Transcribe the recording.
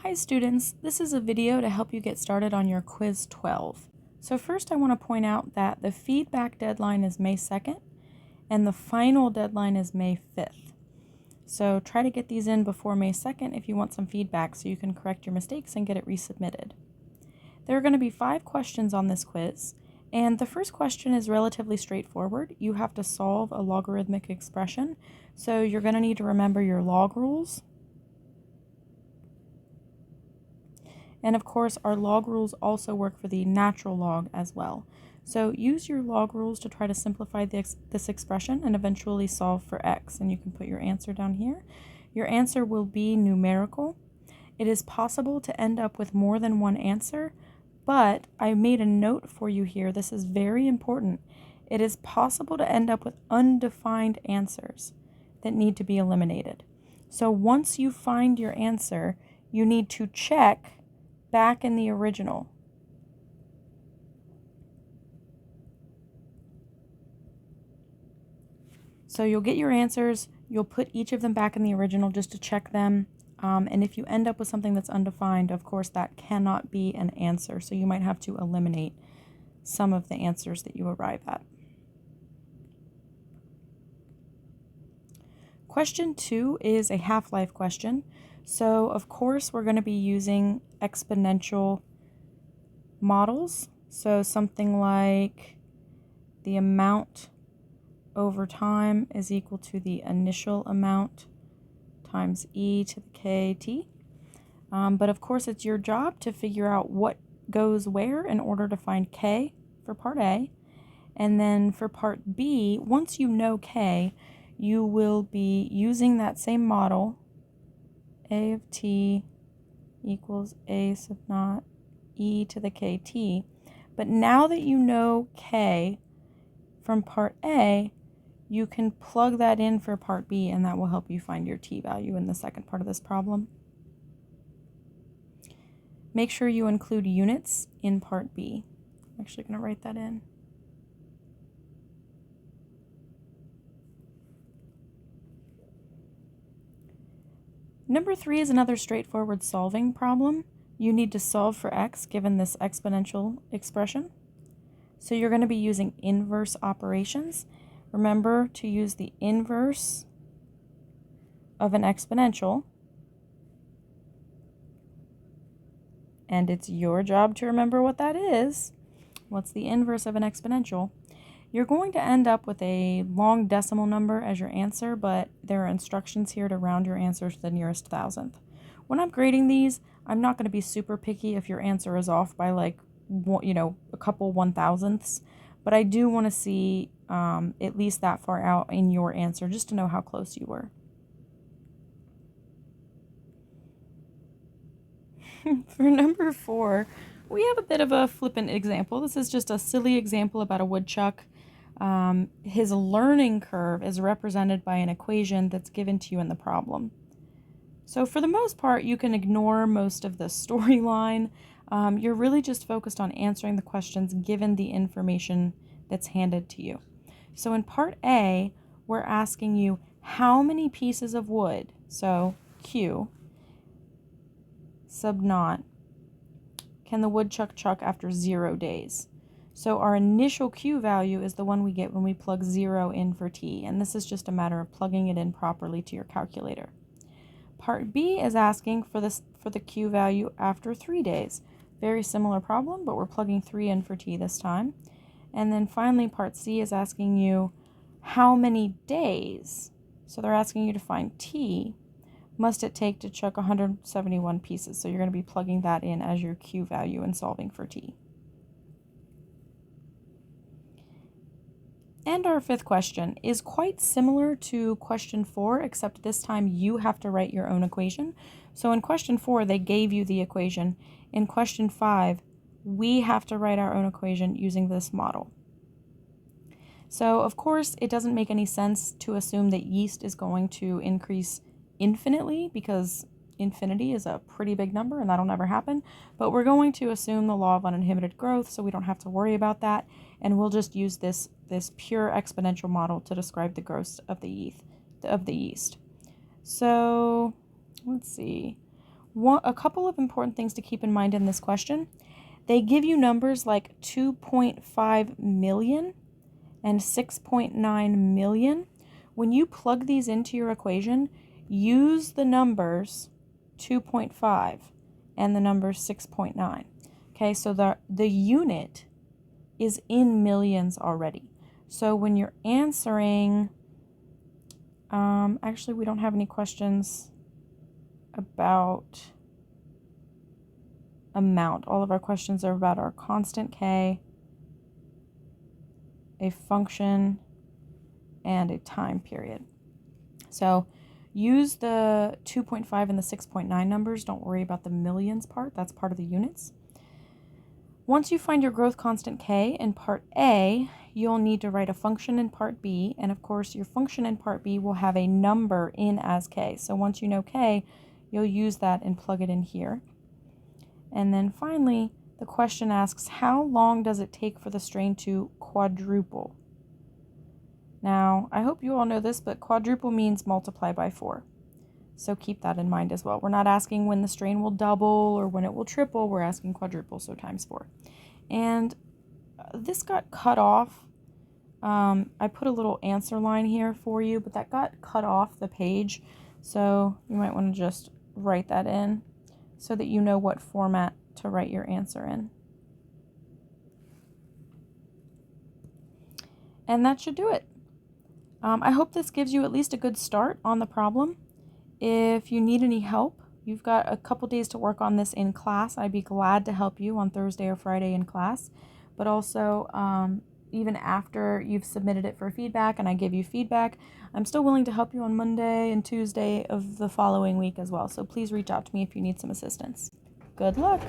Hi students, this is a video to help you get started on your quiz 12. So first I want to point out that the feedback deadline is May 2nd and the final deadline is May 5th. So try to get these in before May 2nd if you want some feedback so you can correct your mistakes and get it resubmitted. There are going to be 5 questions on this quiz, and the first question is relatively straightforward. You have to solve a logarithmic expression, so you're going to need to remember your log rules. And of course, our log rules also work for the natural log as well. So use your log rules to try to simplify this expression and eventually solve for x. And you can put your answer down here. Your answer will be numerical. It is possible to end up with more than one answer, but I made a note for you here. This is very important. It is possible to end up with undefined answers that need to be eliminated. So once you find your answer, you need to check back in the original. So you'll get your answers, you'll put each of them back in the original just to check them, and if you end up with something that's undefined, of course that cannot be an answer, so you might have to eliminate some of the answers that you arrive at. Question 2 is a half-life question. So of course we're going to be using exponential models. So something like the amount over time is equal to the initial amount times e to the kt. But of course it's your job to figure out what goes where in order to find k for part A. And then for part B, once you know k, you will be using that same model, a of t equals a sub naught e to the kt. But now that you know k from part A, you can plug that in for part B, and that will help you find your t value in the second part of this problem. Make sure you include units in part B. I'm actually going to write that in. Number 3 is another straightforward solving problem. You need to solve for x given this exponential expression. So you're going to be using inverse operations. Remember to use the inverse of an exponential. And it's your job to remember what that is. What's the inverse of an exponential? You're going to end up with a long decimal number as your answer, but there are instructions here to round your answer to the nearest thousandth. When I'm grading these, I'm not going to be super picky if your answer is off by like, a couple 1,000ths, but I do want to see at least that far out in your answer just to know how close you were. For number 4, we have a bit of a flippant example. This is just a silly example about a woodchuck. His learning curve is represented by an equation that's given to you in the problem. So for the most part, you can ignore most of the storyline. You're really just focused on answering the questions given the information that's handed to you. So in part A, we're asking you how many pieces of wood, so Q, sub naught, can the woodchuck chuck after 0 days? So our initial Q value is the one we get when we plug 0 in for T, and this is just a matter of plugging it in properly to your calculator. Part B is asking for the Q value after 3 days. Very similar problem, but we're plugging 3 in for T this time. And then finally, part C is asking you how many days, so they're asking you to find T, must it take to chuck 171 pieces. So you're going to be plugging that in as your Q value and solving for T. And our 5th question is quite similar to question 4, except this time you have to write your own equation. So in question 4, they gave you the equation. In question 5, we have to write our own equation using this model. So of course, it doesn't make any sense to assume that yeast is going to increase infinitely, because infinity is a pretty big number and that'll never happen. But we're going to assume the law of uninhibited growth, so we don't have to worry about that, and we'll just use this pure exponential model to describe the growth of the yeast. So let's see. A couple of important things to keep in mind in this question. They give you numbers like 2.5 million and 6.9 million. When you plug these into your equation, use the numbers 2.5 and the number 6.9. Okay, so the unit is in millions already. So when you're answering, actually we don't have any questions about amount. All of our questions are about our constant k, a function, and a time period. So use the 2.5 and the 6.9 numbers. Don't worry about the millions part. That's part of the units. Once you find your growth constant k in part A, you'll need to write a function in part B. And of course, your function in part B will have a number in as k. So once you know k, you'll use that and plug it in here. And then finally, the question asks, how long does it take for the strain to quadruple? Now, I hope you all know this, but quadruple means multiply by 4. So keep that in mind as well. We're not asking when the strain will double or when it will triple. We're asking quadruple, so times 4. And this got cut off. I put a little answer line here for you, but that got cut off the page. So you might want to just write that in so that you know what format to write your answer in. And that should do it. I hope this gives you at least a good start on the problem. If you need any help, you've got a couple days to work on this in class. I'd be glad to help you on Thursday or Friday in class. But also, even after you've submitted it for feedback and I give you feedback, I'm still willing to help you on Monday and Tuesday of the following week as well. So please reach out to me if you need some assistance. Good luck!